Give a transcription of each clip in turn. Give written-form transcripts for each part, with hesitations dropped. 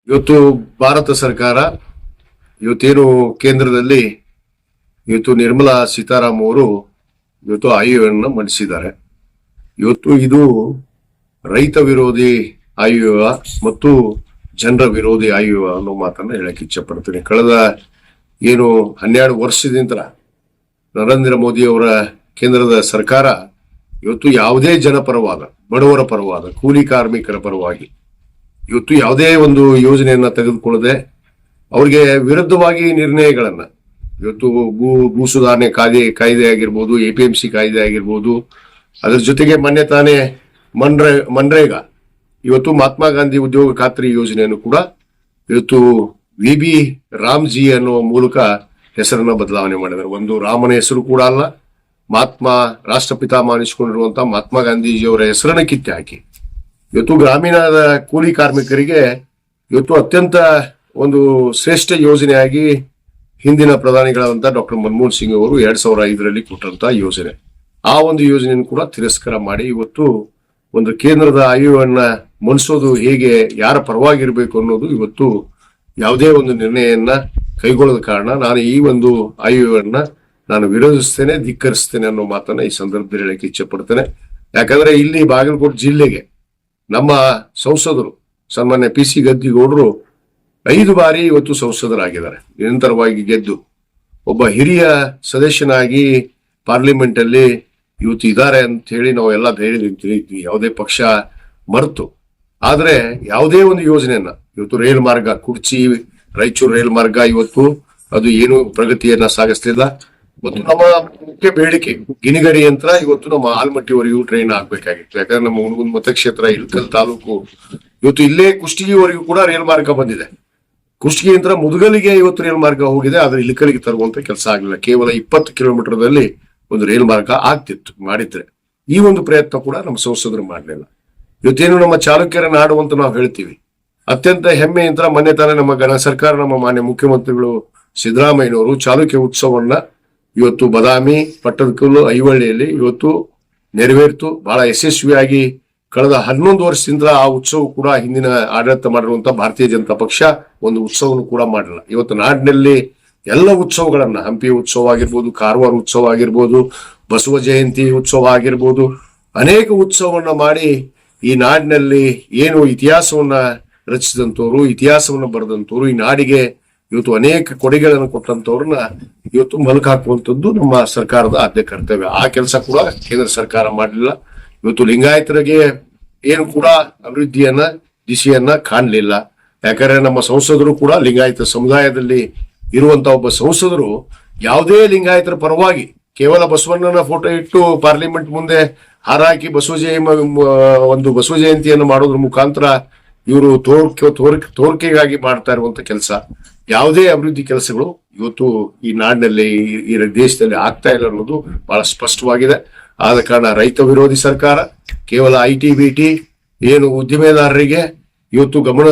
ಇವತ್ತು ಭಾರತ ಸರ್ಕಾರ ಇವತ್ತೇನು ಕೇಂದ್ರದಲ್ಲಿ ಇವತ್ತು ನಿರ್ಮಲಾ ಸೀತಾರಾಮ್ ಅವರು ಇವತ್ತು ಆಯವ್ಯವನ್ನು ಮಂಡಿಸಿದ್ದಾರೆ. ಇವತ್ತು ಇದು ರೈತ ವಿರೋಧಿ ಆಯವ್ಯಯ ಮತ್ತು ಜನರ ವಿರೋಧಿ ಆಯವ್ಯಯ ಅನ್ನೋ ಮಾತನ್ನ ಹೇಳಕ್ ಇಚ್ಛೆ ಪಡ್ತೀನಿ. ಕಳೆದ ಏನು 12 ವರ್ಷದಿಂದ ನರೇಂದ್ರ ಮೋದಿ ಅವರ ಕೇಂದ್ರದ ಸರ್ಕಾರ ಇವತ್ತು ಯಾವುದೇ ಜನಪರವಾದ, ಬಡವರ ಪರವಾದ, ಕೂಲಿ ಕಾರ್ಮಿಕರ ಪರವಾಗಿ ಇವತ್ತು ಯಾವುದೇ ಒಂದು ಯೋಜನೆಯನ್ನ ತೆಗೆದುಕೊಳ್ಳದೆ ಅವ್ರಿಗೆ ವಿರುದ್ಧವಾಗಿ ನಿರ್ಣಯಗಳನ್ನ ಇವತ್ತು ಭೂ ಸುಧಾರಣೆ ಕಾಯ್ದೆ ಆಗಿರ್ಬೋದು, APMC ಕಾಯ್ದೆ ಆಗಿರ್ಬೋದು, ಅದರ ಜೊತೆಗೆ ಮೊನ್ನೆ ತಾನೇ ಮನ್ರೇಗಾ ಇವತ್ತು ಮಹಾತ್ಮ ಗಾಂಧಿ ಉದ್ಯೋಗ ಖಾತ್ರಿ ಯೋಜನೆಯನ್ನು ಕೂಡ ಇವತ್ತು VB ರಾಮ್ಜಿ ಅನ್ನುವ ಮೂಲಕ ಹೆಸರನ್ನ ಬದಲಾವಣೆ ಮಾಡಿದ್ದಾರೆ. ಒಂದು ರಾಮನ ಹೆಸರು ಕೂಡ ಅಲ್ಲ, ರಾಷ್ಟ್ರಪಿತ ಅನಿಸಿಕೊಂಡಿರುವಂತಹ ಮಹಾತ್ಮ ಗಾಂಧೀಜಿಯವರ ಹೆಸರನ್ನ ಕಿತ್ತೆ ಹಾಕಿ ಇವತ್ತು ಗ್ರಾಮೀಣದ ಕೂಲಿ ಕಾರ್ಮಿಕರಿಗೆ ಇವತ್ತು ಅತ್ಯಂತ ಒಂದು ಶ್ರೇಷ್ಠ ಯೋಜನೆಯಾಗಿ ಹಿಂದಿನ ಪ್ರಧಾನಿಗಳಾದಂತಹ ಡಾಕ್ಟರ್ ಮನಮೋಹನ್ ಸಿಂಗ್ ಅವರು 2005ರಲ್ಲಿ ಕೊಟ್ಟಂತಹ ಯೋಜನೆ, ಆ ಒಂದು ಯೋಜನೆಯನ್ನು ಕೂಡ ತಿರಸ್ಕಾರ ಮಾಡಿ ಇವತ್ತು ಒಂದು ಕೇಂದ್ರದ ಆಯವ್ಯವನ್ನ ಮನ್ಸೋದು ಹೇಗೆ, ಯಾರ ಪರವಾಗಿರ್ಬೇಕು ಅನ್ನೋದು ಇವತ್ತು ಯಾವುದೇ ಒಂದು ನಿರ್ಣಯವನ್ನ ಕೈಗೊಳ್ಳದ ಕಾರಣ ನಾನು ಈ ಒಂದು ಆಯವ್ಯವನ್ನ ನಾನು ವಿರೋಧಿಸ್ತೇನೆ, ಧಿಕ್ಕರಿಸ್ತೇನೆ ಅನ್ನೋ ಮಾತನ್ನ ಈ ಸಂದರ್ಭದಲ್ಲಿ ಹೇಳಕ್ಕೆ ಇಚ್ಛೆ ಪಡ್ತೇನೆ. ಯಾಕಂದ್ರೆ ಇಲ್ಲಿ ಬಾಗಲಕೋಟೆ ಜಿಲ್ಲೆಗೆ ನಮ್ಮ ಸಂಸದರು ಸನ್ಮಾನ್ಯ PC ಗದ್ದಿಗೌಡರು 5 ಬಾರಿ ಇವತ್ತು ಸಂಸದರಾಗಿದ್ದಾರೆ, ನಿರಂತರವಾಗಿ ಗೆದ್ದು ಒಬ್ಬ ಹಿರಿಯ ಸದಸ್ಯನಾಗಿ ಪಾರ್ಲಿಮೆಂಟ್ ಅಲ್ಲಿ ಇವತ್ತು ಇದ್ದಾರೆ ಅಂತ ಹೇಳಿ ನಾವೆಲ್ಲ ಧೈರ್ಯ ತಿಳಿದ್ವಿ, ಯಾವುದೇ ಪಕ್ಷ ಮರೆತು. ಆದ್ರೆ ಯಾವುದೇ ಒಂದು ಯೋಜನೆಯನ್ನ ಇವತ್ತು ರೈಲ್ ಮಾರ್ಗ, ಕುರ್ಚಿ ರಾಯಚೂರು ರೈಲ್ ಮಾರ್ಗ ಇವತ್ತು ಅದು ಏನು ಪ್ರಗತಿಯನ್ನ ಸಾಗಿಸ್ತಿಲ್ಲ. ಮತ್ತು ನಮ್ಮ ಮುಖ್ಯ ಬೇಡಿಕೆ ಗಿಣಿಗರಿ ಯಂತ್ರ ಇವತ್ತು ನಮ್ಮ ಆಲ್ಮಟ್ಟಿವರೆಗೂ ಟ್ರೈನ್ ಆಗ್ಬೇಕಾಗಿತ್ತು. ಯಾಕಂದ್ರೆ ನಮ್ಮ ಹುಣಗುಂದ ಮತಕ್ಷೇತ್ರ ಇಳಕಲ್ ತಾಲೂಕು ಇವತ್ತು ಇಲ್ಲೇ ಕುಷ್ಟಗಿವರೆಗೂ ಕೂಡ ರೈಲ್ ಮಾರ್ಗ ಬಂದಿದೆ. ಕುಷ್ಟಗಿ ಯಂತ್ರ ಮುದುಗಲಿಗೆ ಇವತ್ತು ರೈಲ್ ಮಾರ್ಗ ಹೋಗಿದೆ, ಆದ್ರೆ ಇಳಕಲಿಗೆ ತರುವಂತ ಕೆಲಸ ಆಗಲಿಲ್ಲ. ಕೇವಲ 20 ಕಿಲೋಮೀಟರ್ದಲ್ಲಿ ಒಂದು ರೈಲ್ ಮಾರ್ಗ ಆಗ್ತಿತ್ತು ಮಾಡಿದ್ರೆ. ಈ ಒಂದು ಪ್ರಯತ್ನ ಕೂಡ ನಮ್ಮ ಸಂಸದರು ಮಾಡಲಿಲ್ಲ. ಇವತ್ತೇನು ನಮ್ಮ ಚಾಲುಕ್ಯರ ನಾಡು ಅಂತ ನಾವು ಹೇಳ್ತೀವಿ, ಅತ್ಯಂತ ಹೆಮ್ಮೆಯಿಂದ ಮೊನ್ನೆ ತಾನೇ ನಮ್ಮ ಸರ್ಕಾರ, ನಮ್ಮ ಮಾನ್ಯ ಮುಖ್ಯಮಂತ್ರಿಗಳು ಸಿದ್ದರಾಮಯ್ಯನವರು ಚಾಲುಕ್ಯ ಉತ್ಸವವನ್ನ ಇವತ್ತು ಬದಾಮಿ, ಪಟ್ಟದಕಲ್ಲು, ಐವಳ್ಳಿಯಲ್ಲಿ ಇವತ್ತು ನೆರವೇರಿತು. ಬಹಳ ಯಶಸ್ವಿಯಾಗಿ ಕಳೆದ 11 ವರ್ಷದಿಂದ ಆ ಉತ್ಸವ ಕೂಡ ಹಿಂದಿನ ಆಡಳಿತ ಮಾಡಿರುವಂತಹ ಭಾರತೀಯ ಜನತಾ ಪಕ್ಷ ಒಂದು ಉತ್ಸವವನ್ನು ಕೂಡ ಮಾಡಲಿಲ್ಲ. ಇವತ್ತು ನಾಡಿನಲ್ಲಿ ಎಲ್ಲ ಉತ್ಸವಗಳನ್ನ, ಹಂಪಿ ಉತ್ಸವ ಆಗಿರ್ಬೋದು, ಕಾರವಾರ ಉತ್ಸವ ಆಗಿರ್ಬೋದು, ಬಸವ ಜಯಂತಿ ಉತ್ಸವ ಆಗಿರ್ಬೋದು, ಅನೇಕ ಉತ್ಸವವನ್ನ ಮಾಡಿ ಈ ನಾಡಿನಲ್ಲಿ ಏನು ಇತಿಹಾಸವನ್ನ ರಚಿಸಿದಂತವ್ರು, ಇತಿಹಾಸವನ್ನ ಬರೆದಂತವ್ರು, ಈ ನಾಡಿಗೆ ಇವತ್ತು ಅನೇಕ ಕೊಡುಗೆಗಳನ್ನು ಕೊಟ್ಟಂತವ್ರನ್ನ ಇವತ್ತು ಮಲಕ ಹಾಕುವಂಥದ್ದು ನಮ್ಮ ಸರ್ಕಾರದ ಆದ್ಯ ಕರ್ತವ್ಯ. ಆ ಕೆಲಸ ಕೂಡ ಕೇಂದ್ರ ಸರ್ಕಾರ ಮಾಡಲಿಲ್ಲ. ಇವತ್ತು ಲಿಂಗಾಯತರಿಗೆ ಏನು ಕೂಡ ಅಭಿವೃದ್ಧಿಯನ್ನ, ದಿಶೆಯನ್ನ ಕಾಣಲಿಲ್ಲ. ಯಾಕಂದ್ರೆ ನಮ್ಮ ಸಂಸದರು ಕೂಡ ಲಿಂಗಾಯತ ಸಮುದಾಯದಲ್ಲಿ ಇರುವಂತ ಒಬ್ಬ ಸಂಸದರು ಯಾವುದೇ ಲಿಂಗಾಯತರ ಪರವಾಗಿ ಕೇವಲ ಬಸವಣ್ಣನ ಫೋಟೋ ಇಟ್ಟು ಪಾರ್ಲಿಮೆಂಟ್ ಮುಂದೆ ಹಾರಾಕಿ ಬಸವ ಜಯಂತಿಯನ್ನು ಮಾಡೋದ್ರ ಮುಖಾಂತರ ಇವರು ತೋರಿಕೆಗಾಗಿ ಮಾಡ್ತಾ ಇರುವಂತ ಕೆಲಸ, ಯಾವುದೇ ಅಭಿವೃದ್ಧಿ ಕೆಲಸಗಳು ಇವತ್ತು ಈ ನಾಡಿನಲ್ಲಿ, ಈ ದೇಶದಲ್ಲಿ ಆಗ್ತಾ ಇಲ್ಲ ಅನ್ನೋದು ಬಹಳ ಸ್ಪಷ್ಟವಾಗಿದೆ. ಆದ ಕಾರಣ ರೈತ ವಿರೋಧಿ ಸರ್ಕಾರ ಕೇವಲ IT BT ಏನು ಉದ್ದಿಮೆದಾರರಿಗೆ ಇವತ್ತು ಗಮನ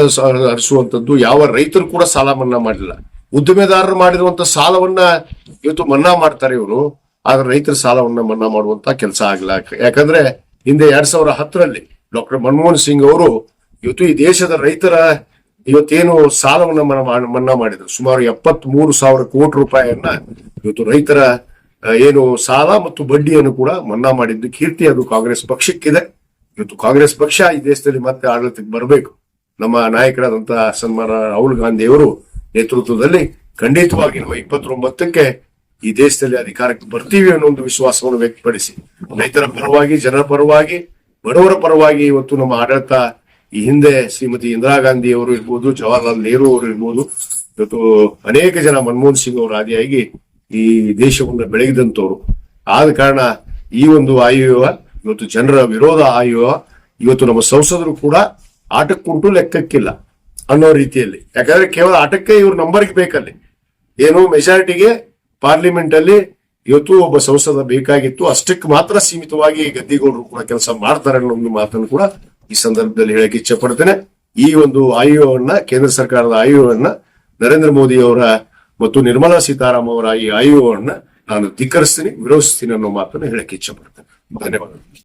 ಹರಿಸುವಂತದ್ದು, ಯಾವ ರೈತರು ಕೂಡ ಸಾಲ ಮನ್ನಾ ಮಾಡಲಿಲ್ಲ. ಉದ್ದಿಮೆದಾರರು ಮಾಡಿರುವಂತ ಸಾಲವನ್ನ ಇವತ್ತು ಮನ್ನಾ ಮಾಡ್ತಾರೆ ಇವರು, ಆದ್ರೆ ರೈತರ ಸಾಲವನ್ನ ಮನ್ನಾ ಮಾಡುವಂತ ಕೆಲಸ ಆಗಿಲ್ಲ. ಯಾಕಂದ್ರೆ ಹಿಂದೆ 2010ರಲ್ಲಿ ಡಾಕ್ಟರ್ ಮನಮೋಹನ್ ಸಿಂಗ್ ಅವರು ಇವತ್ತು ಈ ದೇಶದ ರೈತರ ಇವತ್ತೇನು ಸಾಲವನ್ನ ಮನ್ನಾ ಮಾಡಿದ್ರು, ಸುಮಾರು 73,000 ಕೋಟಿ ರೂಪಾಯಿಯನ್ನ ಇವತ್ತು ರೈತರ ಏನು ಸಾಲ ಮತ್ತು ಬಡ್ಡಿಯನ್ನು ಕೂಡ ಮನ್ನಾ ಮಾಡಿದ್ದು ಕೀರ್ತಿ ಅದು ಕಾಂಗ್ರೆಸ್ ಪಕ್ಷಕ್ಕಿದೆ. ಇವತ್ತು ಕಾಂಗ್ರೆಸ್ ಪಕ್ಷ ಈ ದೇಶದಲ್ಲಿ ಮತ್ತೆ ಆಡಳಿತಕ್ಕೆ ಬರಬೇಕು. ನಮ್ಮ ನಾಯಕರಾದಂತಹ ಸನ್ಮಾನ ರಾಹುಲ್ ಗಾಂಧಿ ಅವರು ನೇತೃತ್ವದಲ್ಲಿ ಖಂಡಿತವಾಗಿ ನಾವು 29ಕ್ಕೆ ಈ ದೇಶದಲ್ಲಿ ಅಧಿಕಾರಕ್ಕೆ ಬರ್ತೀವಿ ಅನ್ನೋ ಒಂದು ವಿಶ್ವಾಸವನ್ನು ವ್ಯಕ್ತಪಡಿಸಿ ರೈತರ ಪರವಾಗಿ, ಜನರ ಪರವಾಗಿ, ಬಡವರ ಪರವಾಗಿ ಇವತ್ತು ನಮ್ಮ ಆಡಳಿತ ಈ ಹಿಂದೆ ಶ್ರೀಮತಿ ಇಂದಿರಾ ಗಾಂಧಿ ಅವರು ಇರ್ಬೋದು, ಜವಾಹರ್ಲಾಲ್ ನೆಹರು ಅವರು ಇರ್ಬೋದು, ಇವತ್ತು ಅನೇಕ ಜನ ಮನಮೋಹನ್ ಸಿಂಗ್ ಅವರ ಆದಿಯಾಗಿ ಈ ದೇಶವನ್ನು ಬೆಳಗಿದಂತವ್ರು. ಆದ ಕಾರಣ ಈ ಒಂದು ಆಯವ್ಯಯ ಇವತ್ತು ಜನರ ವಿರೋಧ ಆಯವ್ಯಯ. ಇವತ್ತು ನಮ್ಮ ಸಂಸದರು ಕೂಡ ಆಟಕ್ಕುಂಟು ಲೆಕ್ಕಕ್ಕಿಲ್ಲ ಅನ್ನೋ ರೀತಿಯಲ್ಲಿ, ಯಾಕಂದ್ರೆ ಕೇವಲ ಆಟಕ್ಕೆ ಇವ್ರ ನಂಬರ್ಗೆ ಬೇಕಲ್ಲಿ, ಏನು ಮೆಜಾರಿಟಿಗೆ ಪಾರ್ಲಿಮೆಂಟ್ ಅಲ್ಲಿ ಇವತ್ತು ಒಬ್ಬ ಸಂಸದ ಬೇಕಾಗಿತ್ತು, ಅಷ್ಟಕ್ಕೆ ಮಾತ್ರ ಸೀಮಿತವಾಗಿ ಗದ್ದಿಗೌಡರು ಕೂಡ ಕೆಲಸ ಮಾಡ್ತಾರೆ ಅನ್ನೋ ಒಂದು ಮಾತನ್ನು ಕೂಡ ಈ ಸಂದರ್ಭದಲ್ಲಿ ಹೇಳಕ್ಕೆ ಇಚ್ಛೆ ಪಡ್ತೇನೆ. ಈ ಒಂದು ಆಯವ್ಯವನ್ನ, ಕೇಂದ್ರ ಸರ್ಕಾರದ ಆಯವ್ಯವನ್ನ, ನರೇಂದ್ರ ಮೋದಿ ಅವರ ಮತ್ತು ನಿರ್ಮಲಾ ಸೀತಾರಾಮ್ ಅವರ ಈ ಆಯವ್ಯವನ್ನ ನಾನು ಧಿಕ್ಕರಿಸ್ತೀನಿ, ವಿರೋಧಿಸ್ತೀನಿ ಅನ್ನೋ ಮಾತನ್ನು ಹೇಳಕ್ಕೆ ಇಚ್ಛೆ ಪಡ್ತೇನೆ. ಧನ್ಯವಾದ.